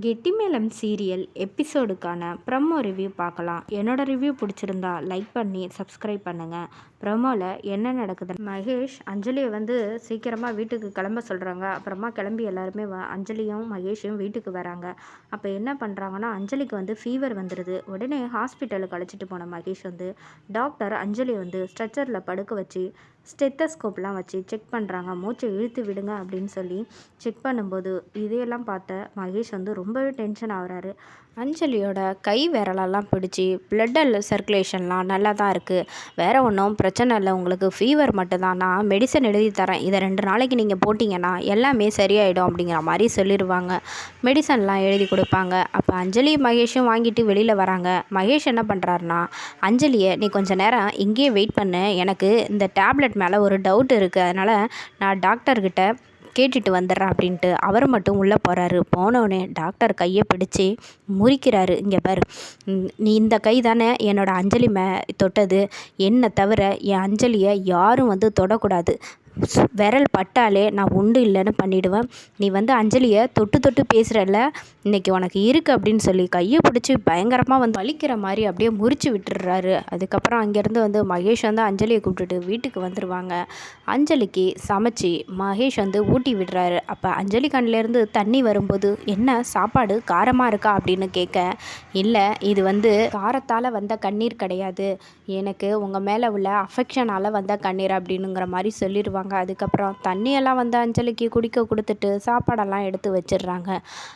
கெட்டிமேளம் serial எபிசோடுக்கான promo review பார்க்கலாம். என்னோட review பிடிச்சிருந்தா லைக் பண்ணி சப்ஸ்கிரைப் பண்ணுங்கள். ப்ரமோவில் என்ன நடக்குது, மகேஷ் அஞ்சலியை சீக்கிரமாக வீட்டுக்கு கிளம்ப சொல்கிறாங்க. அப்புறமா கிளம்பி எல்லாருமே அஞ்சலியும் மகேஷும் வீட்டுக்கு வராங்க. அப்போ என்ன பண்ணுறாங்கன்னா, அஞ்சலிக்கு ஃபீவர் வந்துடுது. உடனே ஹாஸ்பிட்டலுக்கு அழைச்சிட்டு போன மகேஷ் டாக்டர் அஞ்சலி ஸ்ட்ரெச்சரில் படுக்க வச்சு ஸ்டெத்தஸ்கோப்லாம் வச்சு செக் பண்ணுறாங்க. மூச்சை இழுத்து விடுங்க அப்படின்னு சொல்லி செக் பண்ணும்போது இதையெல்லாம் பார்த்த மகேஷ் ரொம்பவே டென்ஷன் ஆகுறாரு. அஞ்சலியோட கை விரலெல்லாம் பிடிச்சி பிளட் சர்க்குலேஷன்லாம் நல்லா தான் இருக்குது, வேறு ஒன்றும் பிரச்சனை இல்லை, உங்களுக்கு ஃபீவர் மட்டும்தான், நான் மெடிசன் எழுதி தரேன், இதை 2 நாளைக்கு நீங்கள் போட்டிங்கன்னா எல்லாமே சரியாயிடும் அப்படிங்கிற மாதிரி சொல்லிடுவாங்க. மெடிசன்லாம் எழுதி கொடுப்பாங்க. அப்போ அஞ்சலி மகேஷும் வாங்கிட்டு வெளியில் வராங்க. மகேஷ் என்ன பண்ணுறாருனா, அஞ்சலியை நீ கொஞ்சம் நேரம் இங்கேயே வெயிட் பண்ணு, எனக்கு இந்த டேப்லெட் மேலே ஒரு டவுட் இருக்குது, அதனால் நான் டாக்டர்கிட்ட கேட்டுட்டு வந்துடுறேன் அப்படின்ட்டு அவர் மட்டும் உள்ளே போகிறாரு. போனோடனே டாக்டர் கையை பிடிச்சி முறிக்கிறாரு. இங்கே பாரு, நீ இந்த கை தானே என்னோட அஞ்சலி தொட்டது, என்னை தவிர என் அஞ்சலியை யாரும் தொடக்கூடாது, விரல் பட்டாலே நான் உண்டு இல்லைன்னு பண்ணிவிடுவேன், நீ அஞ்சலியை தொட்டு தொட்டு பேசுகிறல்ல, இன்றைக்கி உனக்கு இருக்குது அப்படின்னு சொல்லி கையை பிடிச்சி பயங்கரமாக வலிக்கிற மாதிரி அப்படியே முறிச்சு விட்டுடுறாரு. அதுக்கப்புறம் அங்கேருந்து மகேஷ் அஞ்சலியை கூப்பிட்டுட்டு வீட்டுக்கு வந்துடுவாங்க. அஞ்சலிக்கு சமைச்சி மகேஷ் ஊட்டி விடுறாரு. அப்போ அஞ்சலி கண்ணிலேருந்து தண்ணி வரும்போது, என்ன சாப்பாடு காரமாக இருக்கா அப்படின்னு கேட்க, இல்லை இது காரத்தால் வந்த கண்ணீர் கிடையாது, எனக்கு உங்கள் மேலே உள்ள அஃபெக்ஷனால் வந்த கண்ணீர் அப்படின்னுங்கிற மாதிரி சொல்லிடுவாங்க. அதுக்கப்புறம் தண்ணியெல்லாம் அஞ்சலிக்கு குடிக்க கொடுத்துட்டு சாப்பாடெல்லாம் எடுத்து வச்சிடுறாங்க.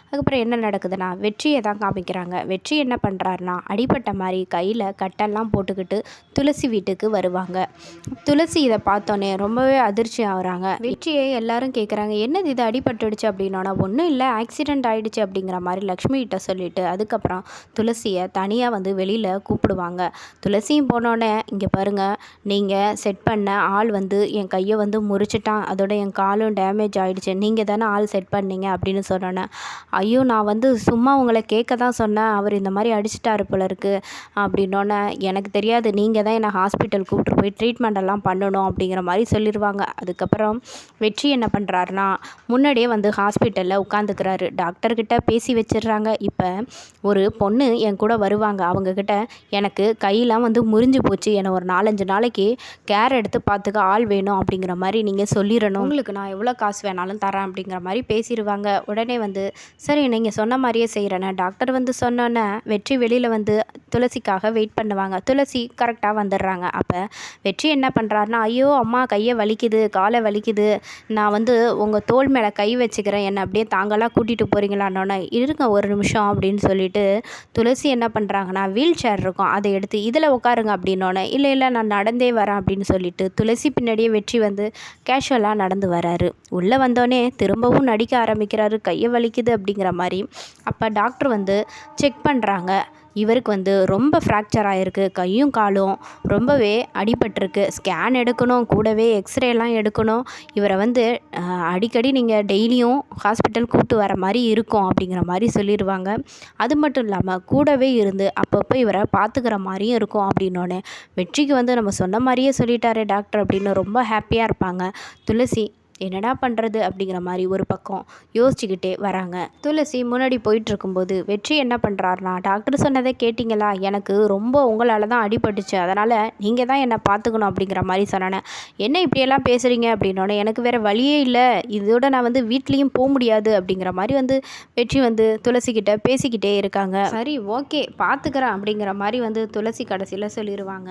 அதுக்கப்புறம் என்ன நடக்குதுன்னா, வெற்றியை தான் காமிக்கிறாங்க. வெற்றி என்ன பண்ணுறாருனா, அடிபட்ட மாதிரி கையில் கட்டெல்லாம் போட்டுக்கிட்டு துளசி வீட்டுக்கு வருவாங்க. துளசி இதை பார்த்தோன்னே ரொம்பவே அதிர்ச்சி ஆகுறாங்க. வெற்றியை எல்லாரும் கேட்குறாங்க, என்னது இது அடிபட்டுடுச்சு அப்படின்னா, ஒன்றும் இல்லை, ஆக்சிடெண்ட் ஆகிடுச்சு அப்படிங்கிற மாதிரி லக்ஷ்மி கிட்ட சொல்லிட்டு அதுக்கப்புறம் துளசியை தனியாக வெளியில் கூப்பிடுவாங்க. துளசியும் போனோடனே, இங்கே பாருங்கள், நீங்கள் செட் பண்ண ஆள் என் கையை முறிச்சிட்டான், அதோட என் காலும் டேமேஜ் ஆகிடுச்சு, நீங்கள் தானே ஆள் செட் பண்ணீங்க அப்படின்னு சொன்னோன்னே, ஐயோ நான் சும்மா உங்களை கேட்க தான் சொன்னேன், அவர் இந்த மாதிரி அடிச்சிட்டாரு போல இருக்குது அப்படின்னோன்னே, எனக்கு தெரியாது, நீங்கள் தான் என்னை ஹாஸ்பிட்டல் கூப்பிட்டு போய் ட்ரீட்மெண்ட் எல்லாம் பண்ணணும் அப்படிங்கிற மாதிரி சொல்லிடுவாங்க. அதுக்கப்புறம் வெற்றி என்ன பண்ணுறாருனா, முன்னாடியே ஹாஸ்பிட்டலில் உட்காந்துக்கிறாரு. டாக்டர்கிட்ட பேசி வச்சிடுறாங்க. இப்போ ஒரு பொண்ணு என் கூட வருவாங்க, அவங்கக்கிட்ட எனக்கு கையெல்லாம் முறிஞ்சு போச்சு, என்னை ஒரு 4-5 நாளைக்கு கேர் எடுத்து பார்த்துக்க ஆள் வேணும் அப்படிங்கிற மாதிரி நீங்கள் சொல்லிடணும், உங்களுக்கு நான் எவ்வளோ காசு வேணாலும் தரேன் அப்படிங்கிற மாதிரி பேசிடுவாங்க. உடனே சரி நீங்கள் சொன்ன மாதிரியே செய்கிறேன்னு டாக்டர் சொன்னோன்னே வெற்றி வெளியில் துளசிக்காக வெயிட் பண்ணுவாங்க. துளசி கரெக்டாக வந்துடுறாங்க. அப்போ வெற்றி என்ன பண்ணுறாருனா, ஐயோ அம்மா கையை வலிக்குது, காலை வலிக்குது, நான் உங்கள் தோள் மேலே கை வச்சுக்கிறேன், என்னை அப்படியே தாங்களாக கூட்டிகிட்டு போகிறீங்களான்னொன்னே, இருங்க ஒரு நிமிஷம் அப்படின்னு சொல்லிட்டு துளசி என்ன பண்ணுறாங்கன்னா, வீல் சேர் இருக்கும், அதை எடுத்து இதில் உட்காருங்க அப்படின்னோடனே, இல்லை இல்லை நான் நடந்தே வரேன் அப்படின்னு சொல்லிட்டு துளசி பின்னாடியே வெற்றி கேஷுவலாக நடந்து வராரு. உள்ளே வந்தோடனே திரும்பவும் நடிக்க ஆரம்பிக்கிறாரு, கையை வலிக்குது அப்படிங்கிற மாதிரி. அப்போ டாக்டர் செக் பண்ணுறாங்க. இவருக்கு ரொம்ப ஃப்ராக்சர் ஆகிருக்கு, கையும் காலும் ரொம்பவே அடிபட்டிருக்கு, ஸ்கேன் எடுக்கணும், கூடவே எக்ஸ்ரேலாம் எடுக்கணும், இவரை அடிக்கடி நீங்கள் டெய்லியும் ஹாஸ்பிட்டல் கூப்பிட்டு வர மாதிரி இருக்கும் அப்படிங்கிற மாதிரி சொல்லிடுவாங்க. அது மட்டும் இல்லாமல் கூடவே இருந்து அப்பப்போ இவரை பார்த்துக்கிற மாதிரியும் இருக்கும் அப்படின்னோடனே, வெற்றிக்கு நம்ம சொன்ன மாதிரியே சொல்லிட்டாரே டாக்டர் அப்படின்னு ரொம்ப ஹாப்பியாக இருப்பாங்க. துளசி என்னடா பண்ணுறது அப்படிங்கிற மாதிரி ஒரு பக்கம் யோசிச்சுக்கிட்டே வராங்க. துளசி முன்னாடி போயிட்டுருக்கும்போது வெற்றி என்ன பண்ணுறாருனா, டாக்டர் சொன்னதை கேட்டிங்களா, எனக்கு ரொம்ப உங்களால் தான் அடிபட்டுச்சு, அதனால் நீங்கள் தான் என்னை பார்த்துக்கணும் அப்படிங்கிற மாதிரி சொன்னேன், என்ன இப்படியெல்லாம் பேசுகிறீங்க அப்படின்னோடனே, எனக்கு வேறு வழியே இல்லை, இதோட நான் வீட்லேயும் போக முடியாது அப்படிங்கிற மாதிரி வெற்றி துளசிக்கிட்ட பேசிக்கிட்டே இருக்காங்க. சரி ஓகே பார்த்துக்கிறேன் அப்படிங்கிற மாதிரி துளசி கடைசியில் சொல்லிடுவாங்க.